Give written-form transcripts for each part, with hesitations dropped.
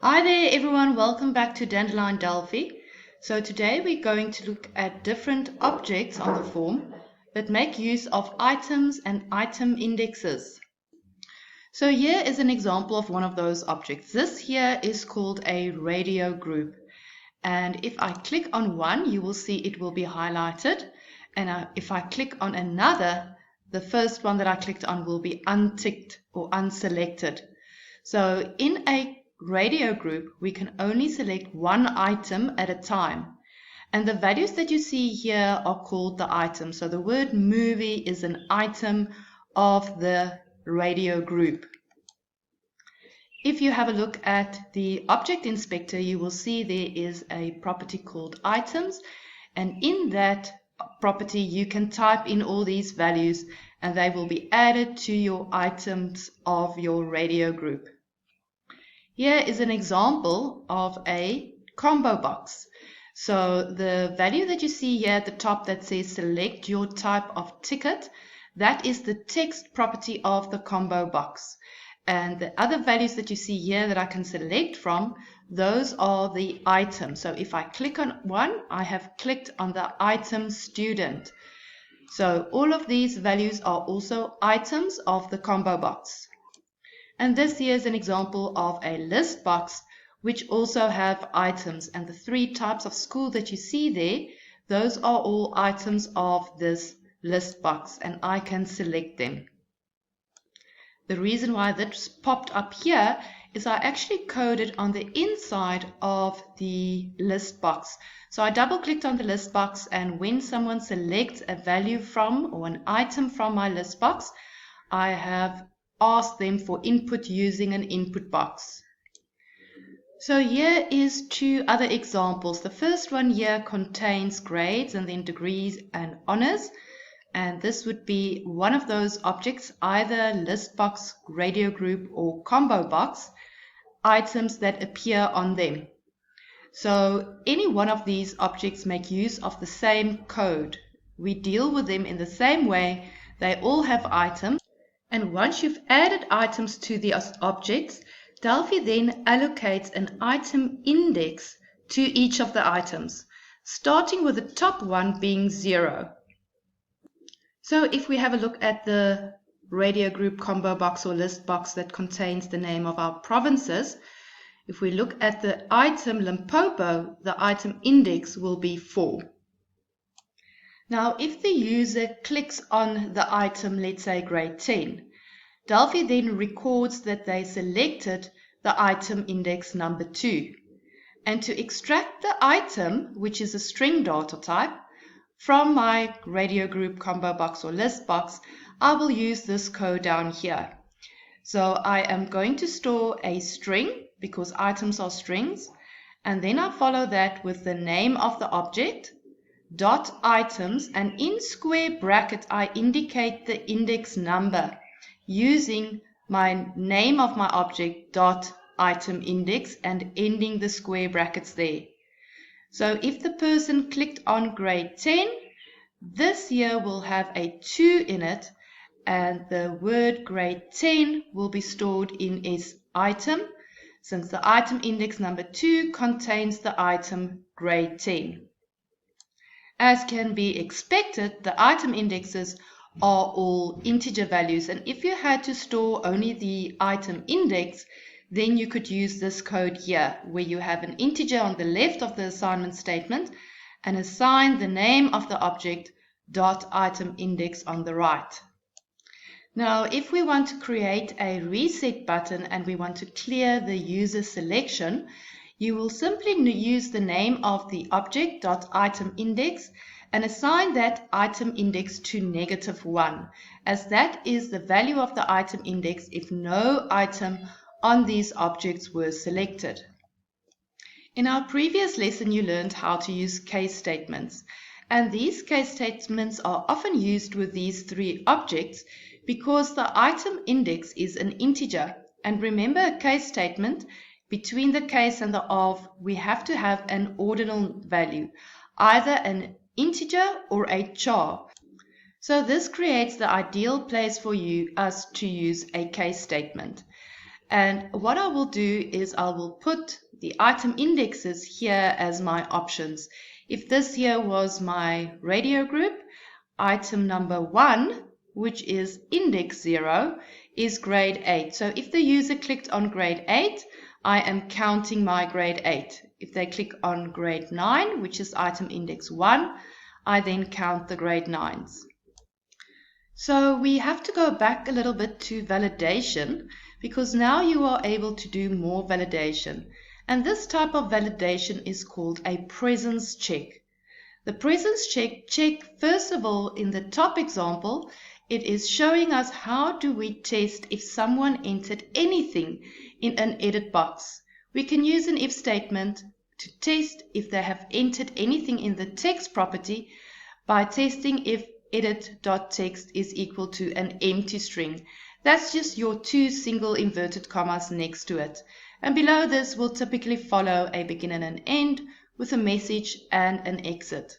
Hi there everyone, welcome back to Dandelion Delphi. So today we're going to look at different objects on the form that make use of items and item indexes. So here is an example of one of those objects. This here is called a radio group. And if I click on one, you will see it will be highlighted. And if I click on another, the first one that I clicked on will be unticked or unselected. So in a radio group, we can only select one item at a time. And the values that you see here are called the items. So the word movie is an item of the radio group. If you have a look at the object inspector, you will see there is a property called items. And in that property, you can type in all these values and they will be added to your items of your radio group. Here is an example of a combo box. So the value that you see here at the top that says select your type of ticket, that is the text property of the combo box. And the other values that you see here that I can select from, those are the items. So if I click on one, I have clicked on the item student. So all of these values are also items of the combo box. And this here is an example of a list box, which also have items. And the three types of school that you see there, those are all items of this list box, and I can select them. The reason why this popped up here is I actually coded on the inside of the list box. So I double clicked on the list box, and when someone selects a value from or an item from my list box, I have ask them for input using an input box. So here is two other examples. The first one here contains grades and then degrees and honors. And this would be one of those objects, either list box, radio group, or combo box, items that appear on them. So any one of these objects make use of the same code. We deal with them in the same way. They all have items. And once you've added items to the objects, Delphi then allocates an item index to each of the items, starting with the top one being 0. So if we have a look at the radio group combo box or list box that contains the name of our provinces, if we look at the item Limpopo, the item index will be 4. Now, if the user clicks on the item, let's say grade 10, Delphi then records that they selected the item index number 2. And to extract the item, which is a string data type, from my radio group combo box or list box, I will use this code down here. So I am going to store a string because items are strings, and then I follow that with the name of the object, dot items, and in square bracket I indicate the index number using my name of my object dot item index and ending the square brackets there. So if the person clicked on grade 10, this here will have a 2 in it, and the word grade 10 will be stored in as item, since the item index number 2 contains the item grade 10. As can be expected, the item indexes are all integer values, and if you had to store only the item index, then you could use this code here, where you have an integer on the left of the assignment statement and assign the name of the object dot item index on the right. Now, if we want to create a reset button and we want to clear the user selection, you will simply use the name of the object dot item index and assign that item index to -1, as that is the value of the item index if no item on these objects were selected. In our previous lesson, you learned how to use case statements, and these case statements are often used with these three objects because the item index is an integer. And remember, a case statement, between the case and the of, we have to have an ordinal value, either an integer or a char. So this creates the ideal place for us to use a case statement. And what I will do is I will put the item indexes here as my options. If this here was my radio group, item number 1, which is index 0, is grade 8. So if the user clicked on grade 8, I am counting my grade 8. If they click on grade 9, which is item index 1, I then count the grade 9s. So we have to go back a little bit to validation, because now you are able to do more validation. And this type of validation is called a presence check. The presence check first of all, in the top example, it is showing us how do we test if someone entered anything in an edit box. We can use an if statement to test if they have entered anything in the text property by testing if edit.text is equal to an empty string. That's just your 2 single inverted commas next to it. And below this will typically follow a begin and an end with a message and an exit.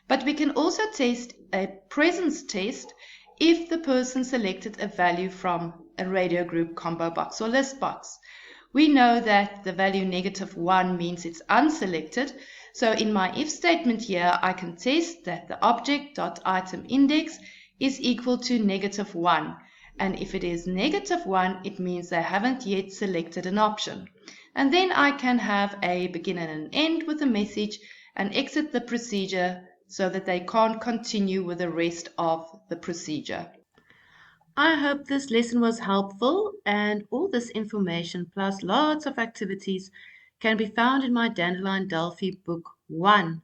But we can also test a presence test if the person selected a value from a radio group, combo box, or list box. We know that the value -1 means it's unselected. So in my if statement here, I can test that the object.itemIndex is equal to -1. And if it is -1, it means they haven't yet selected an option. And then I can have a begin and an end with a message and exit the procedure so that they can't continue with the rest of the procedure. I hope this lesson was helpful, and all this information plus lots of activities can be found in my Dandelion Delphi book 1.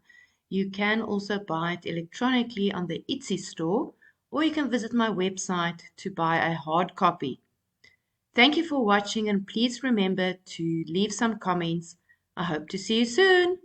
You can also buy it electronically on the Etsy store, or you can visit my website to buy a hard copy. Thank you for watching, and please remember to leave some comments. I hope to see you soon.